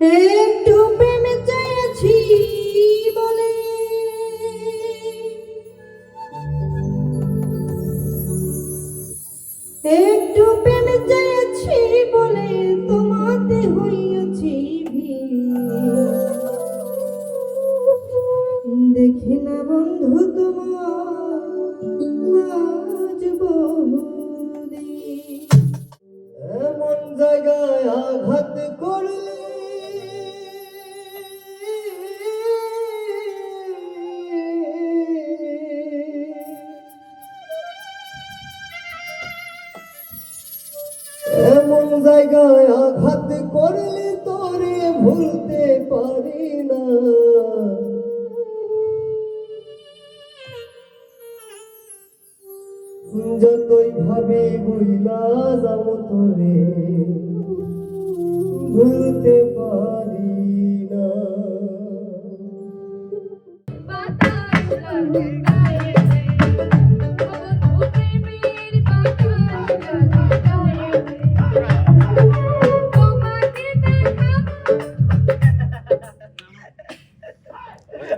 একটু প্রেমে চেয়েছি বলে একটু প্রেমে চেয়েছি বলে তোমাতে হইয়াছি দেখি না বন্ধু তোমার আজ বহুদিন এমন জায়গায় আঘাত করলে এমন জায়গায় আঘাত করলে তোরে ভুলতে পারি না যতই ভাবে ভুইলা যাও তোরে ভুলতে পারি না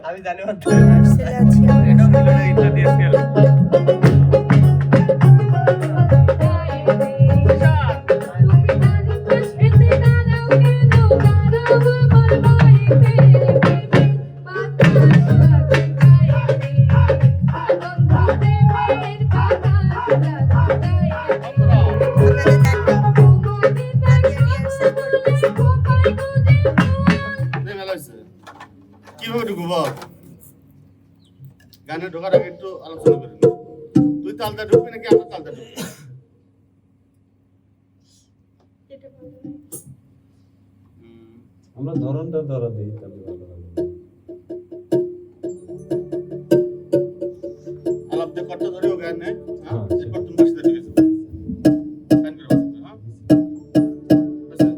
আমি জানি কিভাবে ঢুকব গানে ঢোকার আগে একটু আলোচনা করি তুই তালটা ঢুকবি নাকি আমরা তালটা ঢুকবি আমরা ধরনটা ধরা দিই তাহলে ভালো হবে আলাপ দিয়ে কটটা ধরেও গানে হ্যাঁ হ্যাঁ। এরপর তুমি বাসিতে ঢুকে যাবে গান করে বাসিতে হ্যাঁ আচ্ছা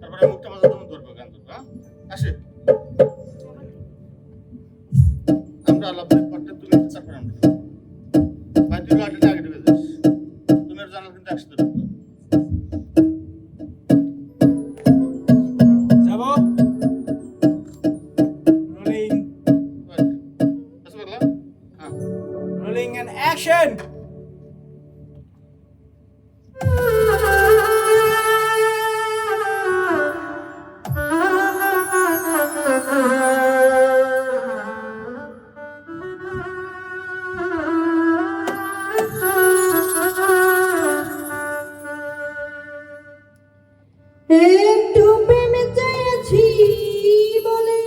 তারপরে মুখটা বাজা তখন ধরবো গান ধরবো হ্যাঁ আসে আমরা আলাপ দিয়ে কটটা তুলে তারপরে আমরা ভাই তুই গাড়িটা আগে ঢুকে যাস তুমি আর জানাল কিন্তু একসাথে ঢুকবো যাবো রোলিং আচ্ছা বললাম হ্যাঁ রোলিং এন্ড অ্যাকশন একটু প্রেমে চেয়েছি বলে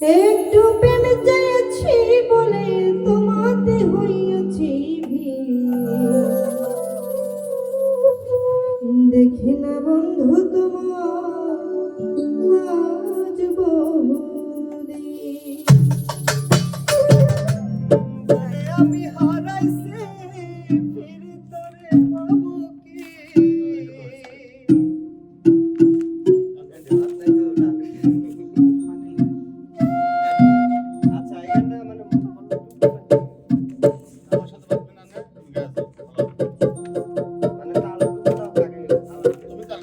একটু প্রেমে চেয়েছি বলে তোমাতে হইয়াছি দেখি না বন্ধু তোমার আজ বহুদিন আমি হারাইছি ফিরে তোরে পাবো কি আচ্ছা এখানটা মানে আমার সাথে বাজবে না না তুমি গাছ মানে তাল বুঝতে থাকে তুমি তাল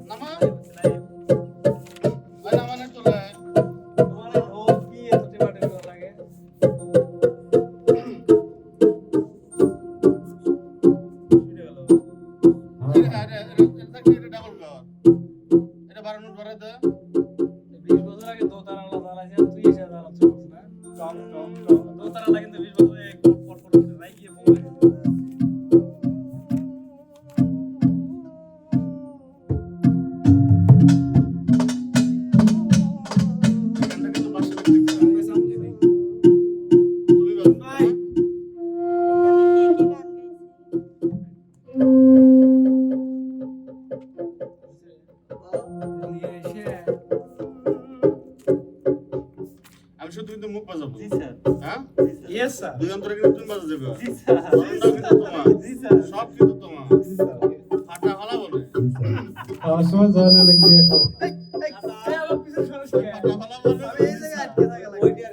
নামা ওই নামানে চলে এটা ডাবল কর এটা 12 মিনিট ভরে দে 20 বছর আগে দোতারা চালাইছে তুই এসে চালাচ্ছ না টম টম টম দোতারা লাগে কিন্তু 20 বছর এক পট পট করে রাইয়ে বোমা এখানটা কিন্তু বাসা দেখতে হবে সামনে নেই তুমি ভাই আমি শুধু কিন্তু মুখ বাজাবো জি স্যার হ্যাঁ ইয়েস স্যার দুই অন্তরে কিন্তু তুমি বাজা যাবে জি স্যার বরণটাও কিন্তু তোমার জি স্যার সবসময় জলে লেগে দিয়ে খাও এই আমার পিছনে সরস কে? আমি এই জায়গায় আটকে থাকা লাগে।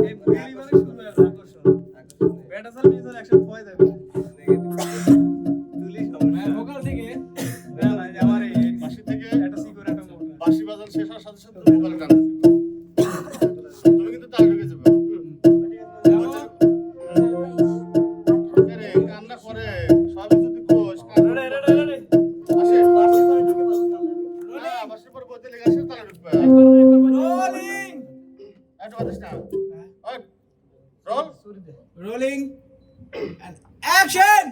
এই ফিলিং মানে শুরু হয়ে যায় আকর্ষণ। ব্যাটা চাল পিছনে একসাথে ভয় যাবে। ভোকাল থেকে না না আমার এই বাঁশি থেকে একটা সিকিউর একটা মোটা। বাঁশি বাজানো শেষ হওয়ার সাথে সাথে তুমি বলে টান দিবে। তুমি কিন্তু তার ঢুকে যাবে। আরে কান্না করে সব যদি কোষ কান্না রেডি আসে বাঁশি পরে ঢুকে বসে তাহলে হ্যাঁ বাঁশি পরে বলতে লেগে আসে তাহলে ঢুকবে রোলিং একটু বাতাস না ওই রোল রোলিং এন্ড অ্যাকশন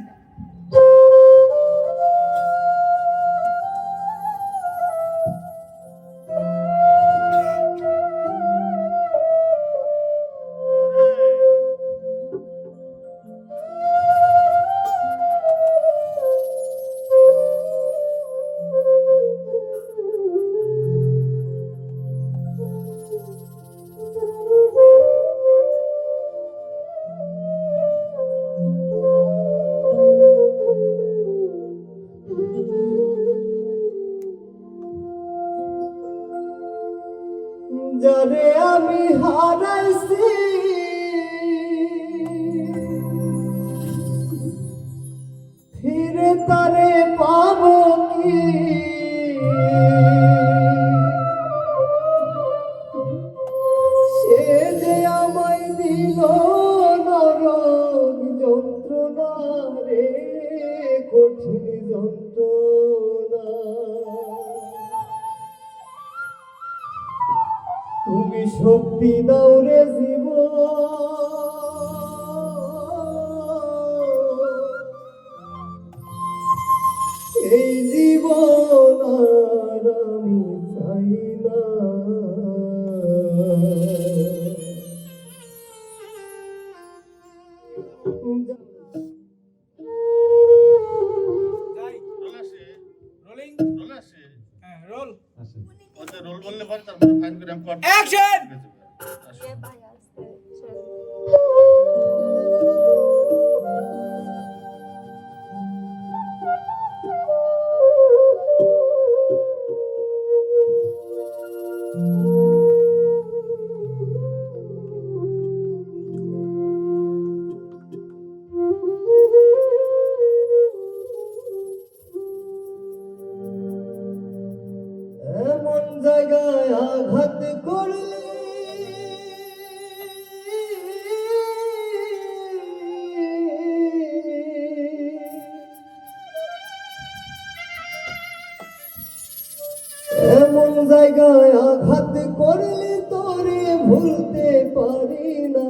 যারে আমি হারাইছি ফিরে তারে পাবো কি সে যে আমায় দিল নরক যন্ত্রণা রে কঠিন যন্ত্রণা তুমি শক্তি দাও রে জীবন এই জীবন আর আমি চাই না যাই রোল আসে রোলিং রোল আসে হ্যাঁ রোল আসে ওতে রোল বললে পরে তারপরে ফাইন করে আমি কট অ্যাকশন এমন জায়গায় আঘাত করলে এমন জায়গায় আঘাত করলে তোরে ভুলতে পারি না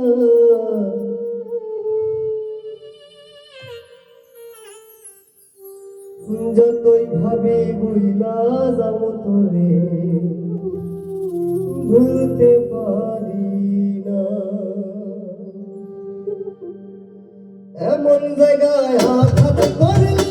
যতই ভাবে বুইলা যাও তোরে ভুলতে পারি না এমন জায়গায় আঘাত করলে